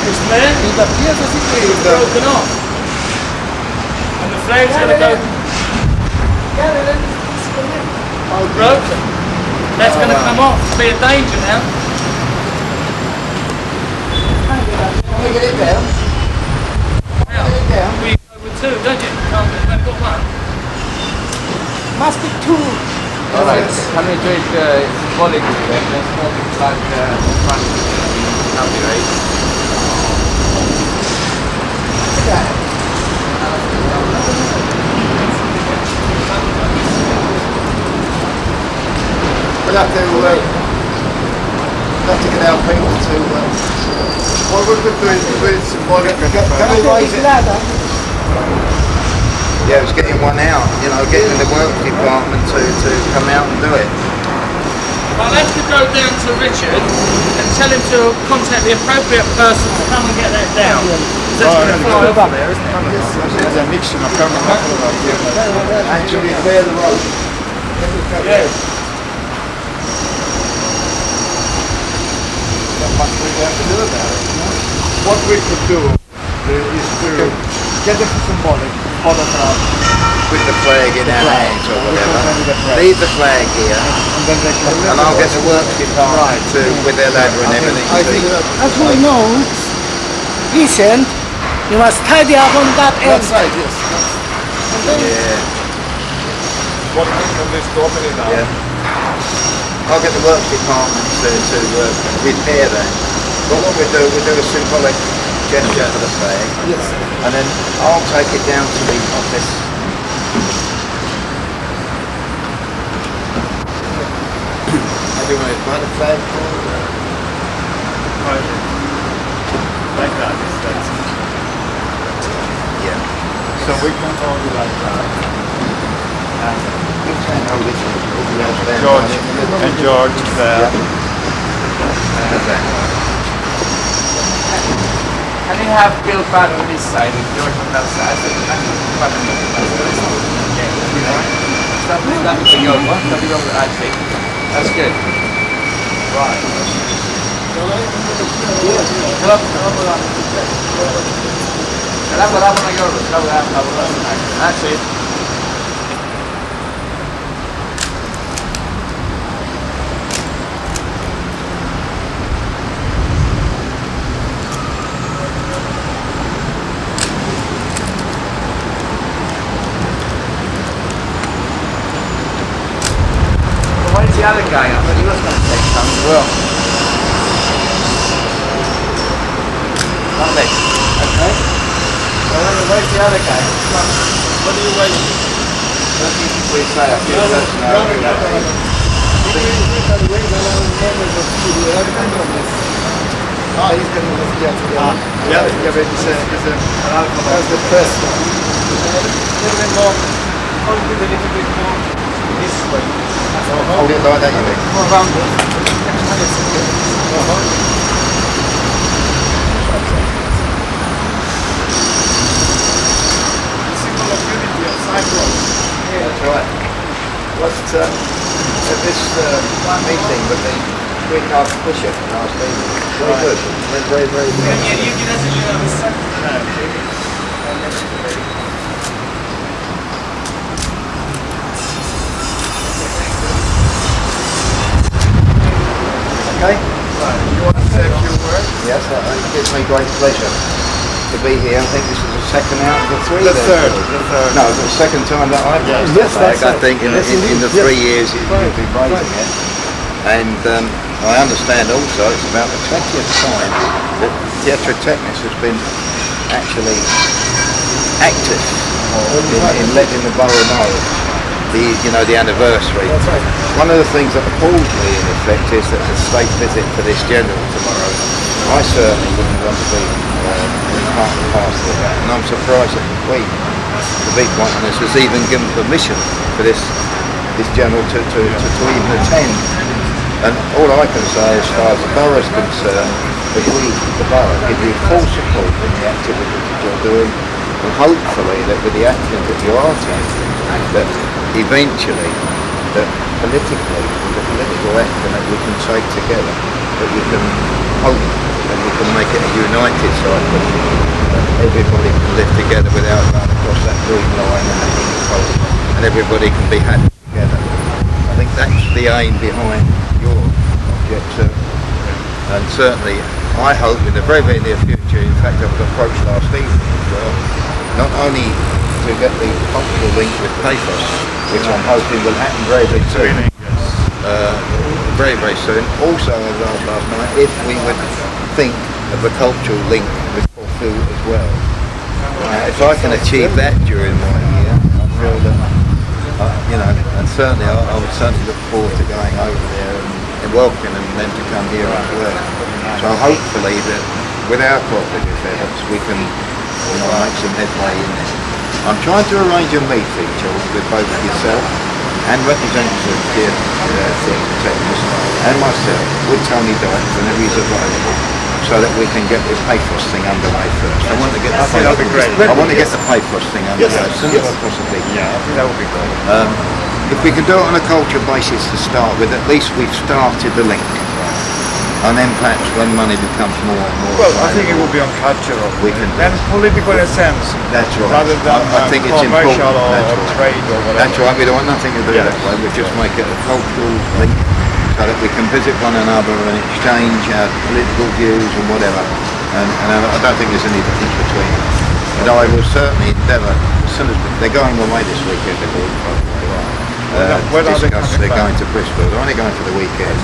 It's there. It appears as if It's broken off. And the flag's going to go... Oh, broken. That's going to come off. It's be a danger now. Can we get it down? Now, we go with two, don't you? I've got one. Must be two. Alright, can we do it symbolically then? Let's hold it like front happy, right? We'll have to get our people to... what we're doing symbolic. Can we raise it? Yeah, it was getting one out, you know, getting the work department to come out and do it. I'll have to go down to Richard and tell him to contact the appropriate person to come and get that down. That's going to fly over there, isn't it? There's a mixture of actually clear the road. Yeah. Not much we have to do about it. What we could do is to get the symbolic photograph With the flag in our hands or whatever. Leave the flag here, and I'll get the work department with their ladder and everything. As we know, recent, you must tidy up on that end. Side, yes. Yeah. What can this to open it now? Yeah. I'll get the work department to repair that. But what we do a symbolic gesture for the flag. Yes. And then I'll take it down to the office. How do I buy the flag for? Like that. Yeah. So we can hold it like that. You can hold it all the way down. George and George there. Can you have Bill Budd on this side and George on that side? So Budd on the other side. Stop it over. Stop it over, I think. That's good. Right. That's it. Where's the other guy? I thought he was going to take some as well. Lovely. Okay. Where's the other guy? What are you waiting? We say a few words now. Ah, he's going to lift it up. Yeah. That's the first one. Hold it a little bit more this way. Hold it like that, you mean? More round it. Symbol of unity of Cyprus. Yeah, that's right. At this meeting with the Greek Archbishop last evening, very good. Very good. Okay? Right. You want to say a few words? Yes, it gives me great pleasure to be here. I think this is the second out of the three. The third. No, the second time that I've raised the flag, I think, in the 3 years you've been raising it. And I understand also it's about the 20th time that Theatro Technis has been actually active in letting the borough know the anniversary. One of the things that appalls me in effect is that the state visit for this general tomorrow, I certainly wouldn't want to be part and parcel of that, and I'm surprised that the Queen, to be quite honest, has even given permission for this general to even attend. And all I can say as far as the borough is concerned, that we, the borough, give you full support in the activities that you're doing, and hopefully that with the actions that you are taking, that eventually, that politically, with the political action that we can take together, that we can hope and we can make it a united Cyprus. Everybody can live together without going across that green line and having a problem, and everybody can be happy together. I think that's the aim behind your project, sir. And certainly, I hope in the very, very near future, in fact I was approached last evening as well, not only to get the cultural link with Paphos, which I'm hoping will happen very, very soon. Very, very soon. Also, as I asked last night, if we would think of a cultural link with Corfu as well. If I can achieve that during my year, I feel that, you know, and certainly I would certainly look forward to going over there and welcoming them to come here as well. So hopefully that with our cooperative efforts we can, you know, make some headway in this. I'm trying to arrange a meeting, George, with both yourself and representatives of Theatro Technis and myself with Tony Dykes whenever he's available, so that we can get this Paphos thing underway first. I want to get the Paphos thing underway as soon as I possibly can. Yeah, I think that would be great. If we can do it on a culture basis to start with, at least we've started the link. And then perhaps when money becomes more and more Well, I think it will be on cultural. We can and political in a sense. That's right. Rather than I think it's important. commercial or trade or whatever. That's right. We don't want nothing to do that way. We just make it a cultural link so that we can visit one another and exchange our political views and whatever. And I don't think there's any difference between us. But I will certainly endeavour, as soon as they're going away this weekend, they're going to Bristol. They're only going for the weekend.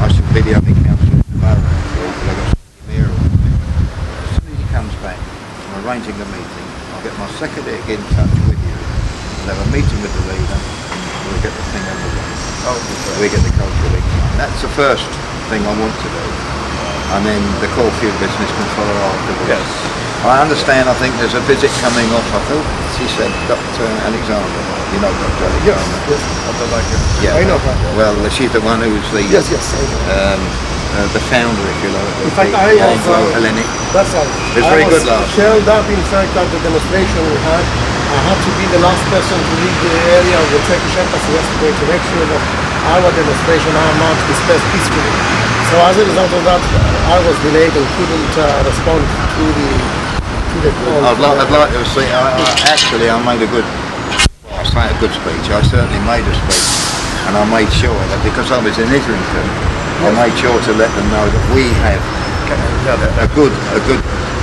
I should be the only councillor in the borough. I've got the mayor on me. As soon as he comes back, I'm arranging the meeting. I'll get my secretary to get in touch with you. We'll have a meeting with the leader. We'll get the thing on the way. We get the cultural link. That's the first thing I want to do. And then the Corfu business can follow afterwards. Yes. I understand, I think there's a visit coming off, I thought she said Dr. Alexander. You know Dr. Alexander? Yes. Yeah. I know her. Well, she's the one who's the Yes, I know. the founder, if you like, In of fact, the I also, Hellenic. that's right. It was very good last shelled up, in fact, at the demonstration we had. I had to be the last person to leave the area of the Turkish embassy yesterday to make sure that our demonstration, our march, dispersed peacefully. So as a result of that, I was delayed and couldn't respond to the call. I'd like to see. I made a good. I say a good speech. I certainly made a speech, and I made sure that because I was in Islington, I made sure to let them know that we have a good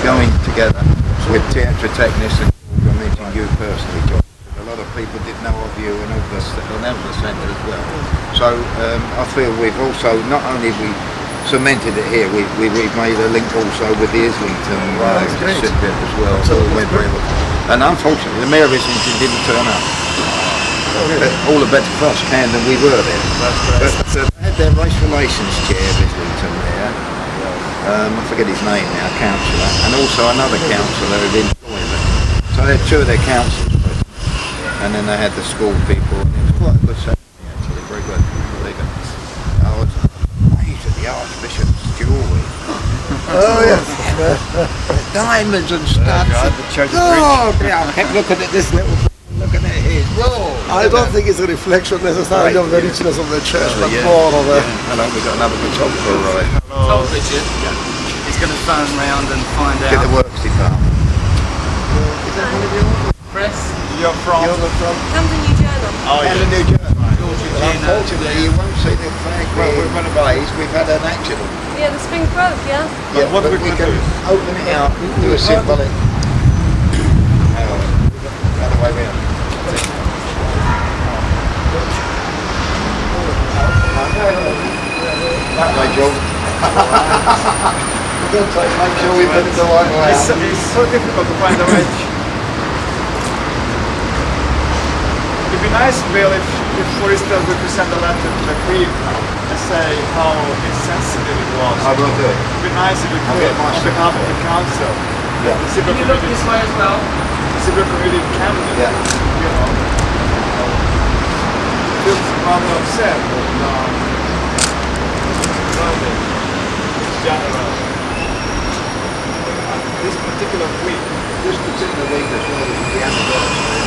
going together with Theatro Technis and meeting you personally, George. A lot of people didn't know of you and of the centre as well. So I feel we've also not only cemented it here, we've made a link also with the Islington Cypriot as well. So it went very well. And unfortunately, the mayor of Islington didn't turn up. All the better for us, Camden, we were there. But they had their race relations chair of Islington there. I forget his name now, councillor, and also another councillor of employment. So they had two of their councils present. And then they had the school people. And it was quite a good ceremony actually, very good. I was amazed at the Archbishop's jewellery. Oh, yes. Diamonds and stuff. Oh, yeah, I kept looking at this little looking at his. Whoa! I don't think it's a reflection necessarily of the richness of the church, but more of a... Hello, we've got another photographer, right? Told Richard he's going to phone round and find Get the out. works department. Is that one of yours? Press. You're from? Camden Journal. Oh, And a yeah. new journal. George But Hadjifanis. unfortunately, you won't see the flag being raised. We've had an accident. Yeah, the spring broke, yeah? Yeah, what but are we we gonna can do? open it out, do a symbolic. Hang on, the other way round. That way, Joe. We're going to make sure we put it the right way. It's so difficult to find a wedge. It'd be nice, Bill, if for instance we could send a letter to the Queen and say how insensitive it was. I will do it. It'd be nice if we I'll could, get my on behalf of the council. Yeah. The Cypriot Can you look community, this way as well? the Cypriot community in Camden, Yeah. you know, feels rather upset. General. This particular week, This particular week as well is the anniversary.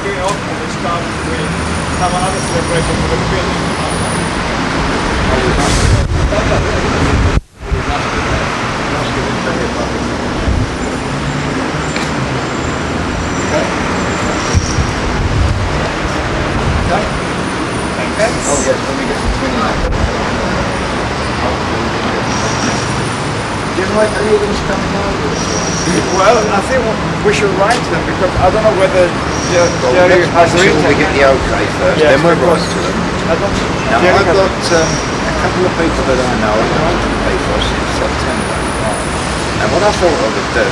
maybe in autumn we start, we have another celebration for the building. Oh yes, let me get some 29. Do you like any of these coming out? Well, I think we should write them because I don't know whether Jerry has Make sure written. we get the okay first, Yes, then we'll because write to them. I don't Now Jerry I've has- got a couple of people that I know are going to pay for us in September. And what I thought I would do,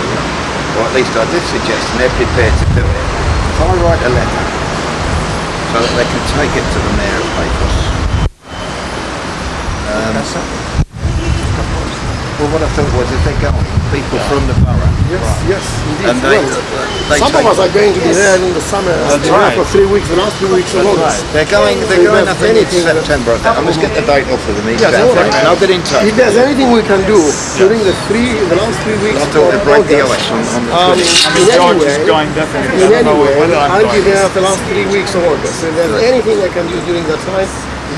or at least I did suggest, and they're prepared to do it, if I write a letter so that they can take it to the mayor of Paphos. Well, what I thought was if they're going, people from the borough, Yes, indeed. and they Some of take us are going to be there in the summer. That's We're right. for 3 weeks, the last 3 weeks of August. They're going I think it's anything September. I must get the date off of them. Yes, all right. And I'll get in touch. If there's anything we can do during the last 3 weeks I of thought they'd break the August, ice on the I mean, in any George is way, going definitely. in I don't any know way, whether I'm I'll be going. there the last 3 weeks of August. If there's anything I can do during that time,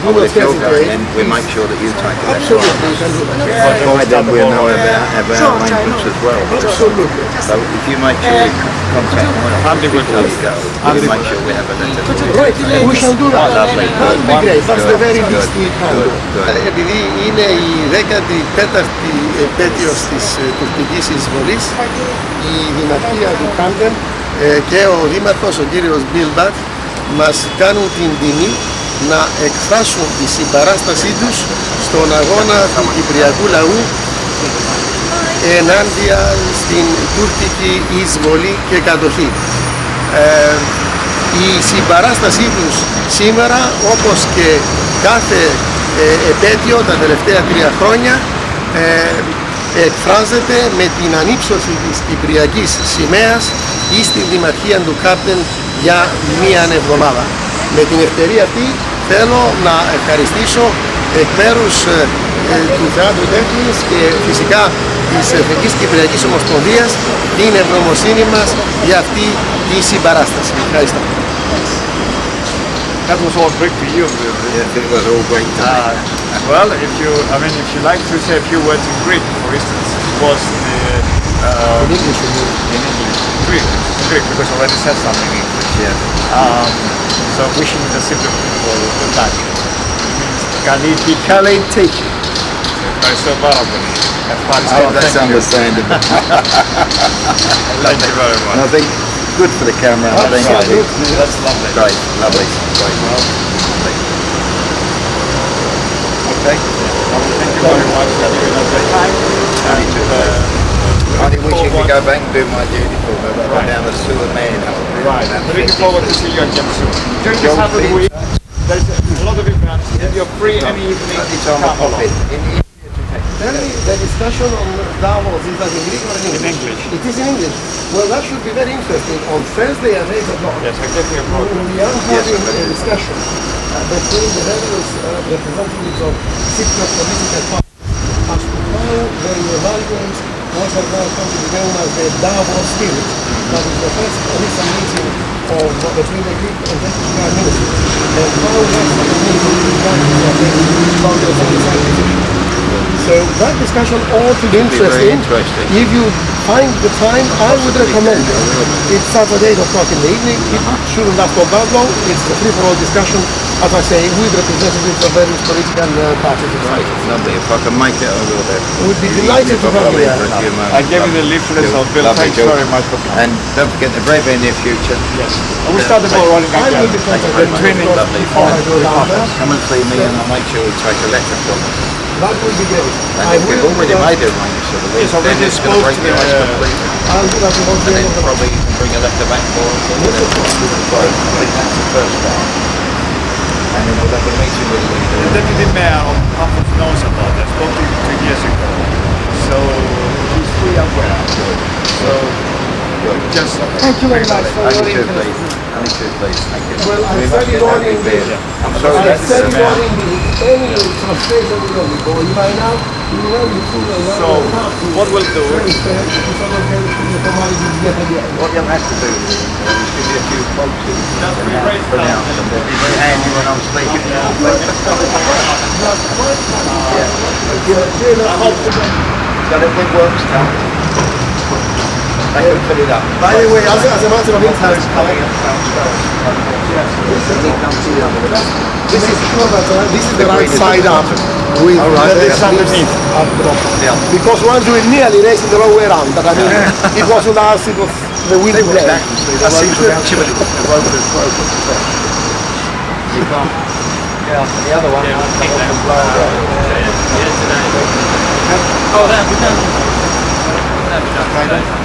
do Well, not if you're going, hesitate. then we make sure that you take it. Absolutely, you can do that. By then we'll know about arrangements as well. Absolutely. So if you make sure you contact one of Andy will before you tell go, Andy we'll make will. sure we have a letter. Right, we shall do that. Lovely. That would be great. That's the very least we can do. Good. Επειδή είναι η 14η επέτειος της τουρκικής εισβολής, η Δημαρχία του Camden και ο Δήμαρχος, ο κύριος Bill Budd, μας κάνουν την τιμή να εκφράσουν τη συμπαράστασή τους στον αγώνα του κυπριακού λαού ενάντια στην τουρκική εισβολή και κατοχή. Η συμπαράστασή τους σήμερα, όπως και κάθε επέτειο τα τελευταία 3 χρόνια, εκφράζεται με την ανύψωση της κυπριακής σημαίας ή στην Δημαρχία του Camden για μία εβδομάδα. Με την ευκαιρία αυτή θέλω να ευχαριστήσω εκ μέρους του Theatro Technis και φυσικά της Εθνικής Κυπριακής Ομοσπονδίας την ευγνωμοσύνη μας για αυτή τη συμπαράσταση. Ευχαριστώ. That was all Greek to you. Yeah, it was all great time. Well, if you like to say a few words in Greek, for instance, it was In English, you mean? in English, Greek, because I already said something in English. Yeah. So wishing the Cypriot people good luck. Καλή τύχη. Ευχαριστώ πάρα πολύ. Ευχαριστώ. Oh, that's understandable. Thank you very much. And I think good for the camera. I think That's lovely. great, lovely, great. Lovely. Okay. Thank you very much for giving us your time. I think we should go back and do my duty for me, but right down the sewer man. Right. Looking forward to see you again soon. During this half of the week, there's a lot of events. You're free any evening. Anytime I pop in. Tell me, the discussion on Davos, is that in Greek or in In English? English. It is in English. Well, that should be very interesting. On Thursday at 8 o'clock, Yes, I get your program. we are having a discussion between the various representatives of Cypriot political parties as to how they evaluate what has now come to be known as the Davos spirit. That is the first recent meeting between the Greek and Turkish prime ministers, and how that meeting is going to affect Congress and its acquisition. So that discussion ought to be very interesting. interesting. If you find the time, I would recommend it. It's Saturday 8 o'clock in the evening. It shouldn't last for that long. It's a free-for-all discussion, as I say, with representatives of various political parties. Lovely. If I can make it, I will do. We'd be delighted to have you there. I gave you the leaflets of Bill. Lovely, Thanks George. very much for coming. And don't forget the very, very near future. Yes. We start the ball rolling I will be again. contacted Twinning. Lovely. before I go down there. Come and see me and I'll make sure we take a letter from them. That will be great. And I if we've will already do that. made arrangements for the week, Yes, already then it's going spoke to break to the ice the- completely. I'll do that before the And end then of the month. probably you can bring a letter back for us or whatever. So I think that's the first start. And then we'll have a meeting with the The leader. deputy mayor of Hamburg knows about that. I spoke to him 2 years ago. So he's fully aware. So just Thank you very much for Only your two, interest. please. Only two, please. Thank you. Well, I'm We must very get that warning big beer. you. I'm sorry I'm that's very the warning you. Any frustration will be going by now. So what we'll do, what you'll have to do is give me a few quotes that you can pronounce and they'll be very handy when I'm speaking. So everything works now. They can fill it up. By the way, as a matter of interest, this is the right side up with this underneath at the bottom. Yeah. Because once we nearly racing the wrong way around, but I mean, it wasn't us, it was the wind blowing. That seems about chimney. The rope is broken. You can't. Yeah, the other one. Oh, that'd be done. That'd be done.